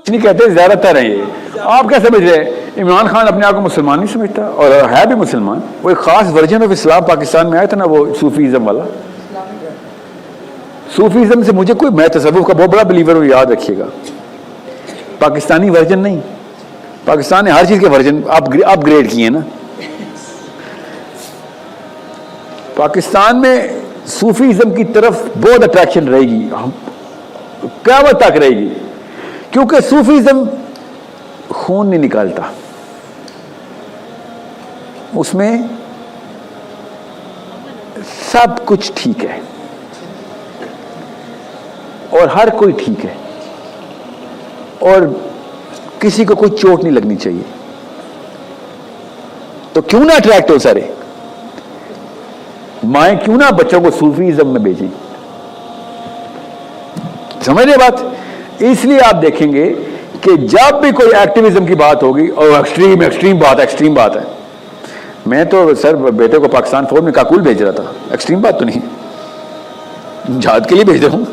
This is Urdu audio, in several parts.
نہیں کہتے زیادہ تر ہیں یہ. آپ کیا سمجھ رہے ہیں؟ عمران خان اپنے آپ کو مسلمان نہیں سمجھتا اور ہے بھی مسلمان. وہ ایک خاص ورژن آف اسلام پاکستان میں آیا تھا نا، وہ صوفیزم والا. صوفیزم سے مجھے کوئی، میں تصوف کا بہت بڑا بلیور ہوں، یاد رکھیے گا. پاکستانی ورژن نہیں، پاکستان نے ہر چیز کے ورژن اپ گریڈ کیے ہیں نا. پاکستان میں صوفیزم کی طرف بہت اٹریکشن رہے گی، قیامت تک رہے گی، کیونکہ صوفیزم خون نہیں نکالتا، اس میں سب کچھ ٹھیک ہے اور ہر کوئی ٹھیک ہے اور کسی کو کوئی چوٹ نہیں لگنی چاہیے. تو کیوں نہ اٹریکٹ ہو سارے مائیں، کیوں نہ بچوں کو صوفیزم میں بھیجیں. سمجھ رہے بات؟ اس لیے آپ دیکھیں گے کہ جب بھی کوئی ایکٹیویزم کی بات ہوگی، اور ایکسٹریم بات ہے. میں تو سر بیٹے کو پاکستان فوج میں کاکول بھیج رہا تھا، ایکسٹریم بات تو نہیں، جہاد کے لیے بھیج رہا ہوں.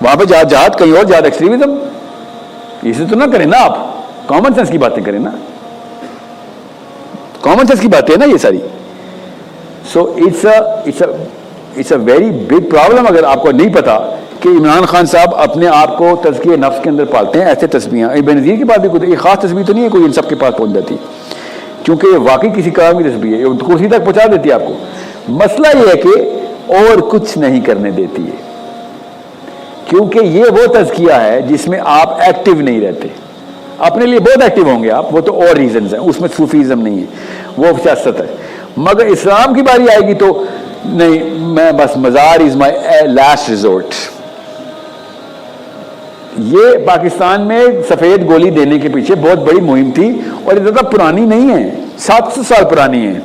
وہاں پہ جہاد کہیں اور جہاد، ایکسٹریمزم اسے تو نہ کریں نا. آپ کامن سینس کی باتیں کریں نا، کامن سینس کی باتیں ہیں نا یہ ساری. So it's a very big problem. اگر آپ کو نہیں پتا کہ عمران خان صاحب اپنے آپ کو تزکیہ نفس کے اندر پالتے ہیں، ایسے تسبیحاں بے نظیر کے پاس بھی کوئی خاص تسبیح تو نہیں ہے کوئی ان سب کے پاس پہنچ جاتی، کیونکہ یہ واقعی کسی کام کی تسبیح ہے، یہ کرسی تک پہنچا دیتی ہے آپ کو. مسئلہ یہ ہے کہ اور کچھ نہیں کرنے دیتی ہے، کیونکہ یہ وہ تزکیہ ہے جس میں آپ ایکٹیو نہیں رہتے. اپنے لیے بہت ایکٹیو ہوں گے آپ، وہ تو اور ریزنز ہیں، اس میں صوفیزم نہیں ہے، وہ سیاست ہے. مگر اسلام کی باری آئے گی تو نہیں، میں بس مزار از مائی لاسٹ ریزورٹ. یہ پاکستان میں سفید گولی دینے کے پیچھے بہت بڑی مہم تھی، اور یہ زیادہ پرانی نہیں ہے، 700 سال پرانی ہے،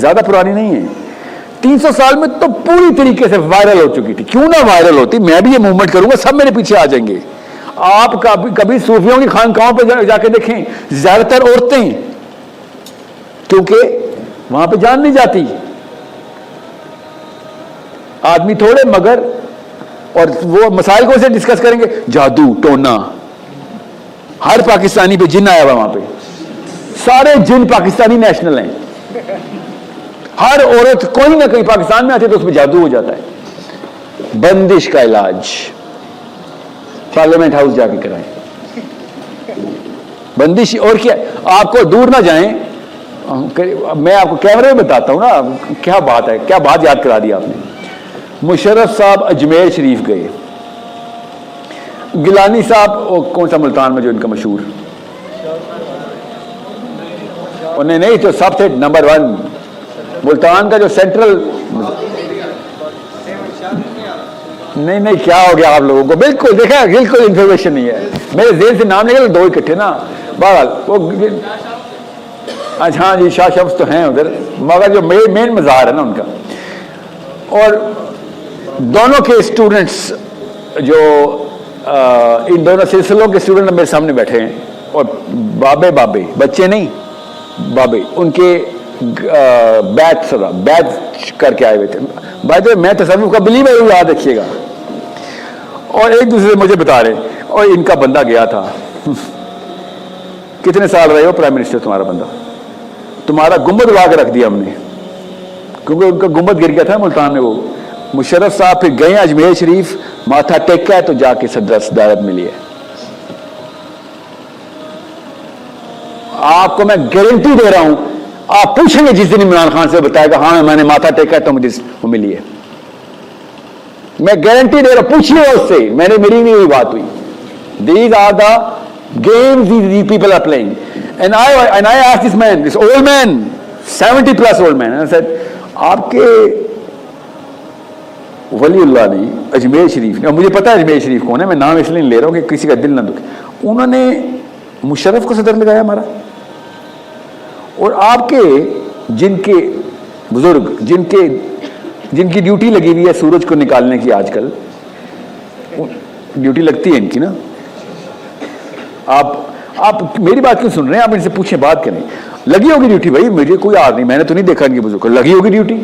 زیادہ پرانی نہیں ہے. 300 سال میں تو پوری طریقے سے وائرل ہو چکی تھی. کیوں نہ وائرل ہوتی؟ میں بھی یہ موومنٹ کروں گا، سب میرے پیچھے آ جائیں گے. آپ کبھی صوفیوں کی خانقاہوں پہ جا کے دیکھیں، زیادہ تر عورتیں، کیونکہ وہاں پہ جان نہیں جاتی. آدمی تھوڑے، مگر اور وہ مسائل کو سے ڈسکس کریں گے. جادو ٹونا، ہر پاکستانی پہ جن آیا ہوا وہاں پہ، سارے جن پاکستانی نیشنل ہیں. ہر عورت کوئی نہ کوئی پاکستان میں آتی ہے تو اس پہ جادو ہو جاتا ہے. بندش کا علاج پارلیمنٹ ہاؤس جا کے کرائیں. بندش اور کیا، آپ کو دور نہ جائیں، میں آپ کو کیمرے میں بتاتا ہوں نا کیا بات ہے، کیا بات یاد کرا دی آپ نے. مشرف صاحب اجمیر شریف گئے، گیلانی صاحب کون سا ملتان میں جو ان کا مشہور، انہیں نہیں تو سب سے نمبر 1 ملتان کا جو سینٹرل، نہیں کیا ہو گیا آپ لوگوں کو؟ بالکل دیکھا، بالکل انفارمیشن نہیں ہے میرے ذہن سے. نام نکل 2 اکٹھے نا. بہرحال وہ ہاں جی شاہ شمس تو ہیں ادھر، مگر جو مین مزار ہے نا ان کا. اور دونوں کے اسٹوڈنٹس جو ان دونوں سلسلوں کے اسٹوڈنٹ میرے سامنے بیٹھے ہیں، اور بابے بچے نہیں بابے، ان کے بیت کر کے آئے ہوئے تھے. بھائی میں تصوف کا بلیور ہوں، یاد رکھیے گا. اور ایک دوسرے سے مجھے بتا رہے، اور ان کا بندہ گیا تھا. کتنے سال رہے ہو پرائم منسٹر؟ تمہارا بندہ، تمہارا گنبد اڑا کے رکھ دیا ہم نے، کیونکہ ان کا گنبد گر گیا تھا ملتان میں. وہ مشرف صاحب پھر گئے اجمیر شریف، ماتھا ٹیکا ہے تو جا کے صدارت ملی ہے. آپ کو میں گارنٹی دے رہا ہوں، آپ پوچھیں گے جس دن عمران خان سے بتائے گا ہاں میں نے ماتھا ٹیکا ہے تو مجھے وہ ملی ہے. میں گارنٹی دے رہا ہوں، پوچھیے اس سے، میری نہیں ہوئی بات ہوئی. These are the games these people are playing. And I asked this old man, 70+ old man, and I said, آپ کے ولی اللہ نے اجمیر شریف نے، مجھے پتا ہے اجمیر شریف کون ہے، میں نام اس لیے نہیں لے رہا ہوں کہ کسی کا دل نہ دکھے، انہوں نے مشرف کو صدر لگایا ہمارا. اور آپ کے جن کے بزرگ جن کی ڈیوٹی لگی ہوئی ہے سورج کو نکالنے کی، آج کل ڈیوٹی لگتی ہے ان کی نا. آپ میری بات کیوں سن رہے ہیں؟ آپ ان سے پوچھیں، بات کریں. لگی ہوگی ڈیوٹی بھائی، مجھے کوئی آر نہیں، میں نے تو نہیں دیکھا ان کے بزرگ کو. لگی ہوگی ڈیوٹی.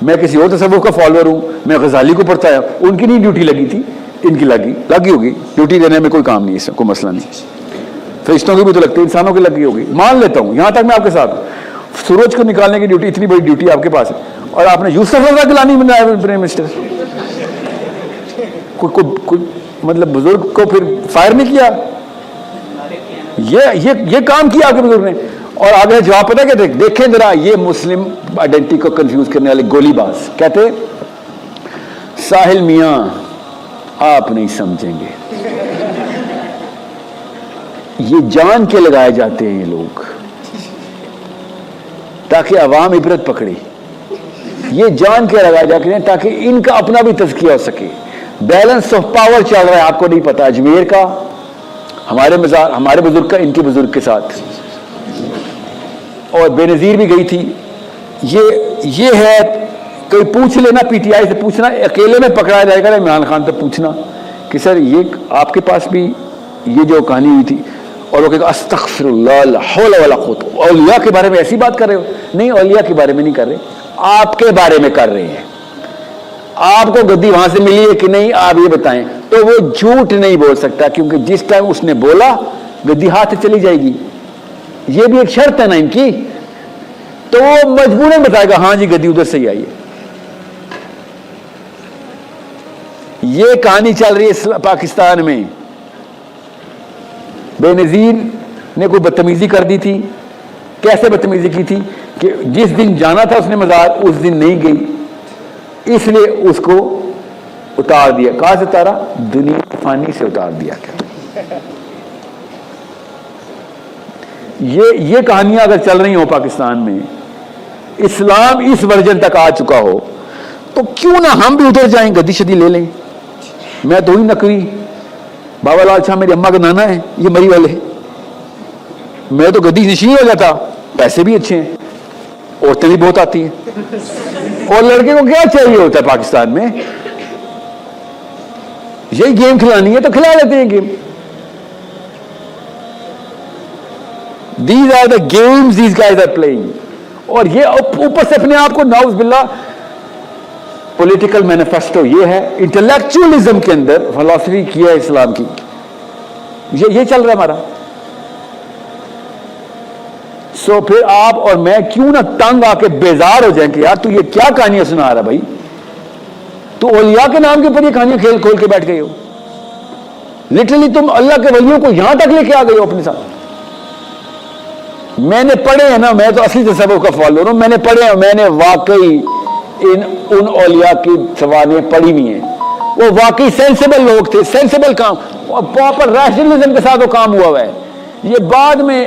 میں کسی اور تصوف کا فالوور ہوں، میں غزالی کو پڑھتا ہے، ان کی نہیں ڈیوٹی لگی تھی. ان کی لگی ہوگی, ڈیوٹی دینے میں کوئی کام نہیں, اس کوئی مسئلہ نہیں. فرشتوں کی بھی تو لگتی ہے, انسانوں کی لگی ہوگی, مان لیتا ہوں, یہاں تک میں آپ کے ساتھ. سورج کو نکالنے کی ڈیوٹی, اتنی بڑی ڈیوٹی آپ کے پاس ہے, اور آپ نے یوسف رضا گیلانی بنایا پرائم منسٹر. کوئی مطلب بزرگ کو پھر فائر نہیں کیا, یہ کام کیا آپ کے بزرگ نے. اور آگے جواب پتہ کہتے, دیکھیں ذرا یہ مسلم آئیڈینٹی کو کنفیوز کرنے والے گولی باز. کہتے ساحل میاں آپ نہیں سمجھیں گے, یہ جان کے لگائے جاتے ہیں یہ لوگ تاکہ عوام عبرت پکڑے. یہ جان کے لگائے جاتے ہیں تاکہ ان کا اپنا بھی تزکیہ ہو سکے. بیلنس آف پاور چل رہا ہے, آپ کو نہیں پتا, اجمیر کا ہمارے بزرگ کا ان کے بزرگ کے ساتھ, اور بے نظیر بھی گئی تھی. یہ ہے, کوئی پوچھ لینا, پی ٹی آئی سے پوچھنا, اکیلے میں پکڑا جائے گا عمران خان تک پوچھنا کہ سر یہ آپ کے پاس بھی یہ جو کہانی ہوئی تھی, اور وہ کہے گا استغفر اللہ لا حول ولا قوت, اولیاء کے بارے میں ایسی بات کر رہے ہو. نہیں, اولیاء کے بارے میں نہیں کر رہے, آپ کے بارے میں کر رہے ہیں. آپ کو گدی وہاں سے ملی ہے کہ نہیں, آپ یہ بتائیں. تو وہ جھوٹ نہیں بول سکتا, کیونکہ جس ٹائم اس نے بولا گدی ہاتھ سے چلی جائے گی. یہ بھی ایک شرط ہے نا ان کی, تو وہ مجبوراً بتائے گا ہاں جی گدی ادھر سے ہی آئی ہے. یہ کہانی چل رہی ہے پاکستان میں. بے نظیر نے کوئی بدتمیزی کر دی تھی. کیسے بدتمیزی کی تھی کہ جس دن جانا تھا اس نے مزار, اس دن نہیں گئی, اس لیے اس کو اتار دیا. کہاں سے اتارا؟ دنیا فانی سے اتار دیا. یہ کہانیاں اگر چل رہی ہوں پاکستان میں, اسلام اس ورژن تک آ چکا ہو, تو کیوں نہ ہم بھی ادھر جائیں, گدی شدی لے لیں. میں تو ہی نقوی, بابا لال شاہ میری اماں کا نانا ہے, یہ مری والے, میں تو گدی نشین ہو جاتا. پیسے بھی اچھے ہیں, عورتیں بھی بہت آتی ہیں, اور لڑکے کو کیا چاہیے ہوتا ہے پاکستان میں, یہی گیم کھلانی ہے تو کھلا لیتے ہیں game. These are the games these guys are playing. اور یہ اوپر سے اپنے آپ کو ناؤز باللہ پولیٹیکل مینیفیسٹو, یہ ہے انٹلیکچوئلزم کے اندر فلسفی کیا ہے اسلام کی. یہ چل رہا ہے ہمارا. سو پھر آپ اور میں کیوں نہ تنگ آ کے بیزار ہو جائیں کہ یار تو یہ کیا کہانیاں سنا رہا بھائی, تو اولیاء کے نام کے اوپر یہ کہانیاں کھول کے بیٹھ گئے ہو. لٹرلی تم اللہ کے ولیوں کو یہاں تک لے کے آ گئے ہو اپنے ساتھ. میں نے پڑھے ہیں نا, میں تو اصلی تصوف کا فالو ہوں, میں نے پڑھے ہیں, میں نے واقعی ان اولیاء کی سوانحیں پڑھی ہوئی ہیں. وہ واقعی سینسیبل لوگ تھے, سینسیبل کام, پراپر ریشنلزم کے ساتھ وہ کام ہوا ہے. یہ بعد میں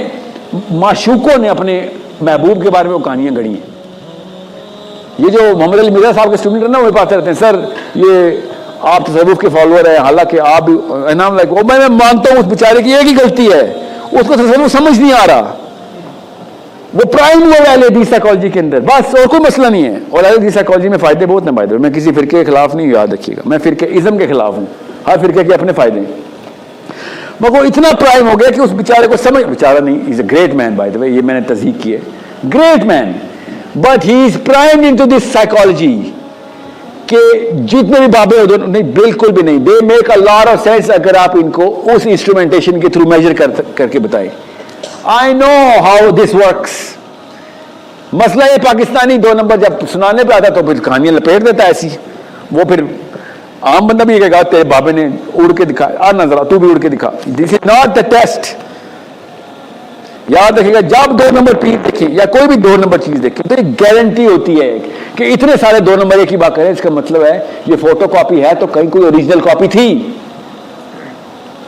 معشوقوں نے اپنے محبوب کے بارے میں وہ کہانیاں گڑھی ہیں. یہ جو محمد علی مرزا صاحب کے اسٹوڈنٹ ہیں نا, وہ پاتے رہتے ہیں سر یہ آپ تصوف کے فالوور ہیں, حالانکہ آپ بھی انعام لائک, میں مانتا ہوں اس بیچارے کی ایک ہی غلطی ہے, اس کو تصوف سمجھ نہیں آ رہا. وہ پرائم ہوا ہے اہل حدیث سائیکالوجی کے اندر, بس اور کوئی مسئلہ نہیں ہے. اور اہل حدیث سائیکالوجی میں فائدے بہت ہیں بھائی. میں کسی فرقے کے خلاف نہیں, یاد رکھیے گا, میں فرقے ازم کے خلاف ہوں. ہر فرقے کے اپنے فائدے ہیں. مگر وہ اتنا پرائم ہو گیا کہ اس بیچارے کو سمجھ, بیچارہ نہیں, از a great mean by the وے, یہ میں نے تصدیق کی ہے, great man, but he is primed into this psychology کہ جتنے بھی بابے ادھر نہیں, بالکل بھی نہیں. They make a lot of sense اگر آپ ان کو اس انسٹرومنٹیشن کے تھرو میجر کر کے بتائیں. I know how this works. مسئلہ یہ پاکستانی 2 نمبر جب سنانے پہ آتا تو پھر کہانیاں لپیٹ دیتا ایسی. وہ پھر عام بندہ بھی کہے گا تیرے بابے نے اڑ کے دکھا, آ نظر تو بھی اڑ کے دکھا. دس از ناٹ دا ٹیسٹ. یاد رکھے گا, جب 2 نمبر پیر دیکھیں یا کوئی بھی 2 نمبر چیز دیکھیں تو ایک گارنٹی ہوتی ہے کہ اتنے سارے 2 نمبر ایک ہی بات کریں, اس کا مطلب ہے یہ فوٹو کاپی ہے تو کہیں کوئی اوریجنل کاپی تھی,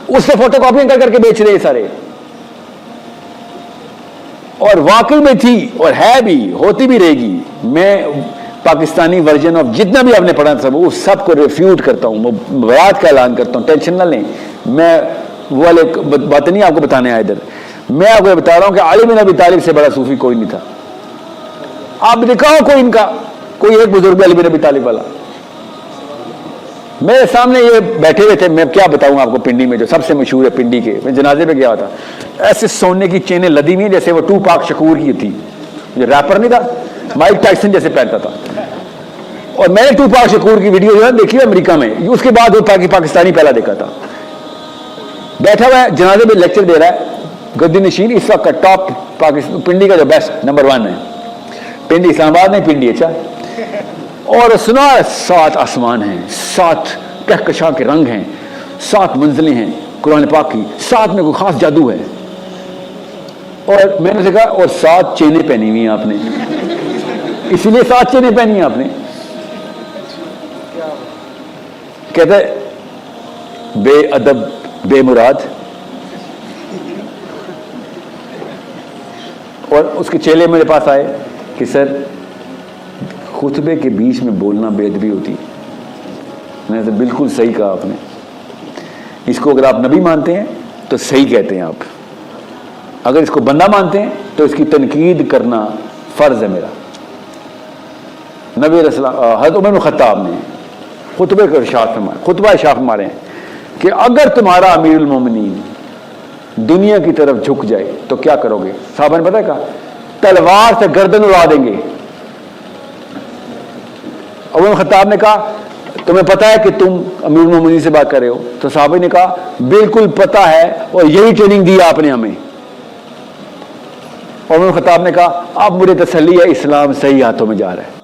اس سے فوٹو کاپیاں کر کے بیچ رہے سارے. اور واقعی میں تھی اور ہے بھی, ہوتی بھی رہے گی. میں پاکستانی ورژن آف جتنا بھی آپ نے پڑھا تھا وہ سب کو ریفیوٹ کرتا ہوں, وہ بیعت کا اعلان کرتا ہوں. ٹینشن نہ لیں, میں وہ والے بات نہیں آپ کو بتانے آیا ادھر. میں آپ کو بتا رہا ہوں کہ علی بن ابی طالب سے بڑا صوفی کوئی نہیں تھا. آپ دکھاؤ کوئی ان کا, کوئی ایک بزرگ علی بن ابی طالب والا. میرے سامنے یہ بیٹھے ہوئے تھے, میں کیا بتاؤں آپ کو, پنڈی میں جو سب سے مشہور ہے پنڈی کے, میں جنازے پہ گیا تھا, ایسے سونے کی چینیں لدی ہوئی جیسے وہ ٹو پاک شکور کی تھی, جو ریپر نہیں تھا, مائک ٹائسن جیسے پہنتا تھا. اور میں نے ٹوپاک شکور کی ویڈیو جو ہے دیکھی امریکہ میں، اس کے بعد وہ پاکستانی پہلا دیکھا تھا، بیٹھا ہوا ہے جنازے میں لیکچر دے رہا ہے، گدی نشین اس وقت کا ٹاپ پاکستان پنڈی کا جو بیسٹ نمبر 1 ہے، پنڈی اسلام آباد نہیں پنڈی، اچھا، اور سنا 7 آسمان ہیں، 7 کہکشاں کے رنگ ہیں، 7 منزلیں ہیں قرآن پاک کی، 7 میں کوئی خاص جادو ہے، اور میں نے کہا اور 7 چینیں پہنی ہوئی ہیں آپ نے، اسی لیے 7 چینیں پہنی ہیں آپ نے. کہتا ہے بے ادب بے مراد. اور اس کے چیلے میرے پاس آئے کہ سر خطبے کے بیچ میں بولنا بے ادبی ہوتی. میں نے بالکل صحیح کہا آپ نے، اس کو اگر آپ نبی مانتے ہیں تو صحیح کہتے ہیں آپ، اگر اس کو بندہ مانتے ہیں تو اس کی تنقید کرنا فرض ہے میرا. نبی رسول حضرت عمر بن خطاب نے خطبہ کا ارشاد فرمایا، خطبہ ارشاد فرما رہے ہیں کہ اگر تمہارا امیر المومنین دنیا کی طرف جھک جائے تو کیا کرو گے؟ صحابہ نے پتہ کہا تلوار سے گردن اڑا دیں گے. عمر بن خطاب نے کہا تمہیں پتہ ہے کہ تم امیر المومنین سے بات کر رہے ہو؟ تو صحابہ نے کہا بالکل پتہ ہے اور یہی ٹریننگ دی آپ نے ہمیں. عمر بن خطاب نے کہا اب مجھے تسلی ہے اسلام صحیح ہاتھوں میں جا رہا ہے.